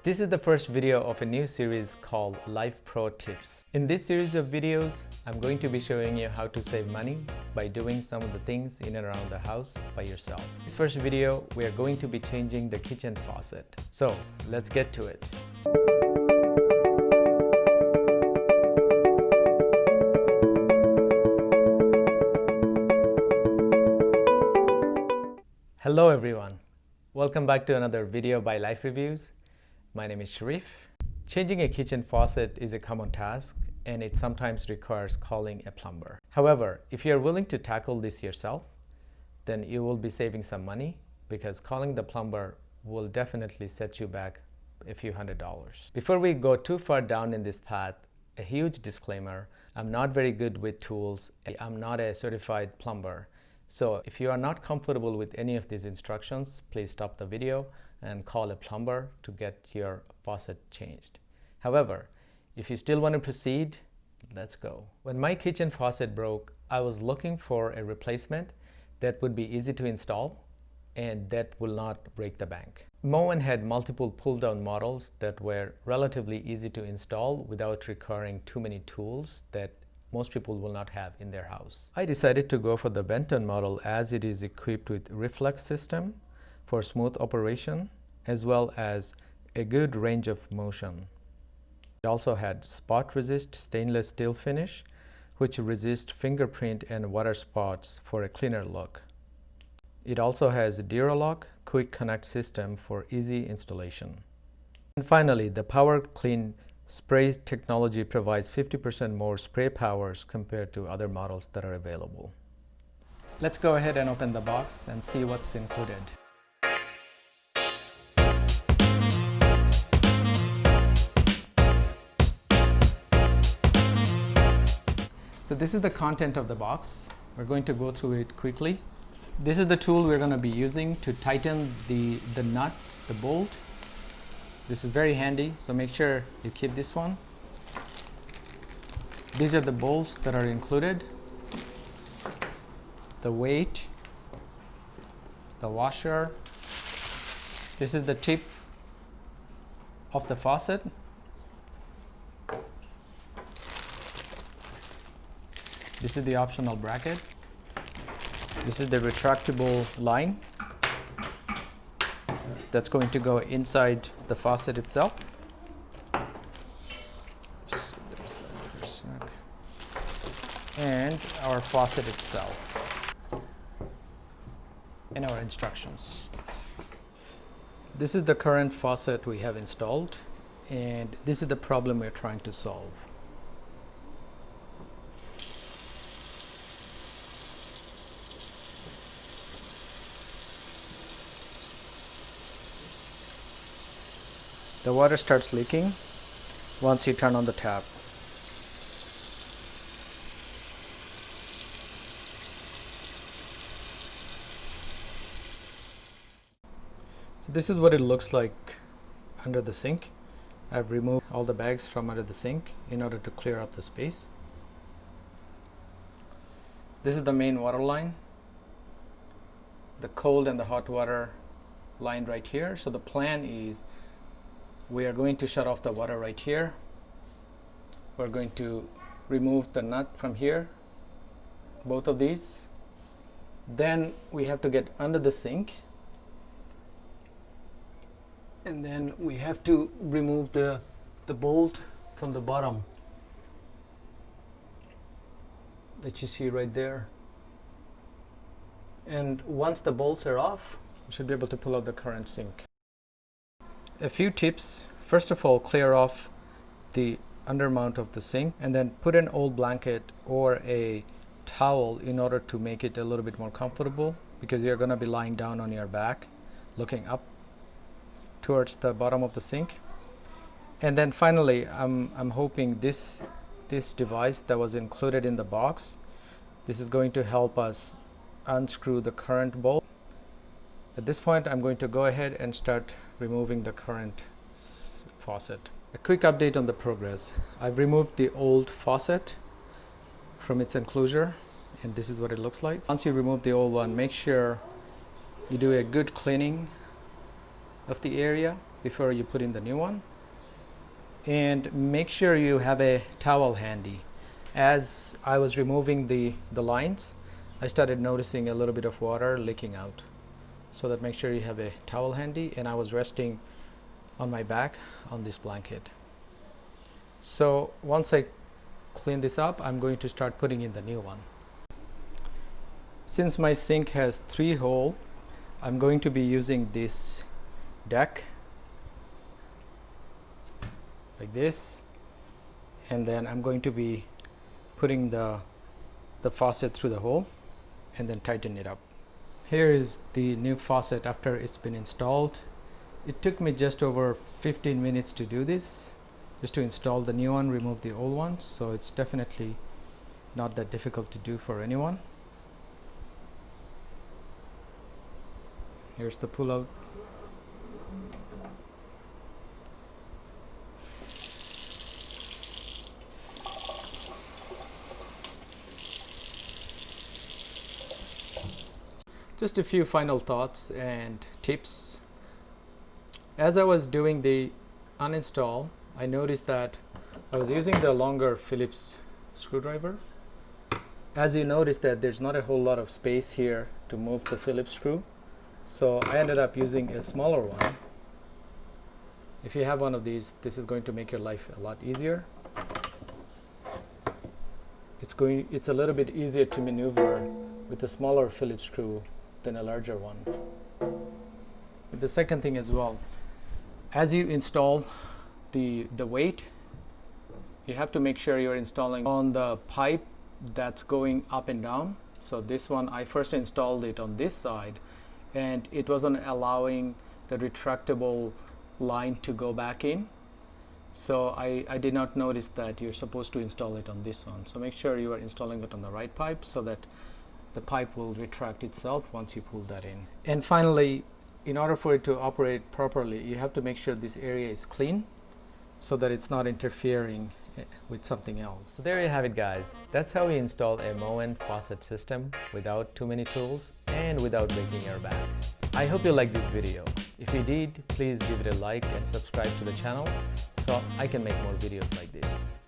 This is the first video of a new series called Life Pro Tips. In this series of videos, I'm going to be showing you how to save money by doing some of the things in and around the house by yourself. In this first video, we are going to be changing the kitchen faucet. So let's get to it. Hello everyone. Welcome back to another video by Life Reviews. My name is Sharif. Changing a kitchen faucet is a common task and it sometimes requires calling a plumber. However, if you are willing to tackle this yourself, then you will be saving some money because calling the plumber will definitely set you back a few $100s. Before we go too far down in this path, a huge disclaimer: I'm not very good with tools. I'm not a certified plumber. So if you are not comfortable with any of these instructions, please stop the video and call a plumber to get your faucet changed. However, if you still want to proceed, let's go. When my kitchen faucet broke, I was looking for a replacement that would be easy to install and that will not break the bank. Moen had multiple pull-down models that were relatively easy to install without requiring too many tools that most people will not have in their house. I decided to go for the Benton model as it is equipped with reflex system for smooth operation as well as a good range of motion. It also had spot resist stainless steel finish which resists fingerprint and water spots for a cleaner look. It also has a Duralock quick connect system for easy installation. And finally, the Power Clean spray technology provides 50% more spray powers compared to other models that are available. Let's go ahead and open the box and see what's included. So this is the content of the box. We're going to go through it quickly. This is the tool we're going to be using to tighten the nut, the bolt. This is very handy, so make sure you keep this one. These are the bolts that are included, the weight, the washer. This is the tip of the faucet. This is the optional bracket. This is the retractable line that's going to go inside the faucet itself. And our faucet itself and our instructions. This is the current faucet we have installed and this is the problem we're trying to solve. The water starts leaking once you turn on the tap. So this is what it looks like under the sink. I've removed all the bags from under the sink in order to clear up the space. This is the main water line. The cold and the hot water line right here. So the plan is we are going to shut off the water right here. We're going to remove the nut from here, both of these. Then we have to get under the sink. And then we have to remove the bolt from the bottom that you see right there. And once the bolts are off, you should be able to pull out the current sink. A few tips. First of all, clear off the undermount of the sink and then put an old blanket or a towel in order to make it a little bit more comfortable because you're going to be lying down on your back looking up towards the bottom of the sink. And then finally, I'm hoping this device that was included in the box, this is going to help us unscrew the current bolt. At this point, I'm going to go ahead and start removing the current faucet. A quick update on the progress. I've removed the old faucet from its enclosure and this is what it looks like. Once you remove the old one, make sure you do a good cleaning of the area before you put in the new one. And make sure you have a towel handy. As I was removing the lines, I started noticing a little bit of water leaking out. So that make sure you have a towel handy, and I was resting on my back on this blanket. So once I clean this up, I'm going to start putting in the new one. Since my sink has 3 holes, I'm going to be using this deck like this, and then I'm going to be putting the faucet through the hole and then tighten it up. Here is the new faucet after it's been installed. It took me just over 15 minutes to do this, just to install the new one, remove the old one, so it's definitely not that difficult to do for anyone. Here's the pull-out. Just a few final thoughts and tips. As I was doing the uninstall, I noticed that I was using the longer Phillips screwdriver. As you notice that there's not a whole lot of space here to move the Phillips screw, so I ended up using a smaller one. If you have one of these, this is going to make your life a lot easier. It's a little bit easier to maneuver with a smaller Phillips screw than a larger one. But the second thing as well, as you install the weight, you have to make sure you're installing on the pipe that's going up and down. So this one, I first installed it on this side, and it wasn't allowing the retractable line to go back in. So I did not notice that you're supposed to install it on this one. So make sure you are installing it on the right pipe so that the pipe will retract itself once you pull that in. And finally, in order for it to operate properly, you have to make sure this area is clean so that it's not interfering with something else. So there you have it, guys. That's how we install a Moen faucet system without too many tools and without breaking your back. I hope you liked this video. If you did, please give it a like and subscribe to the channel so I can make more videos like this.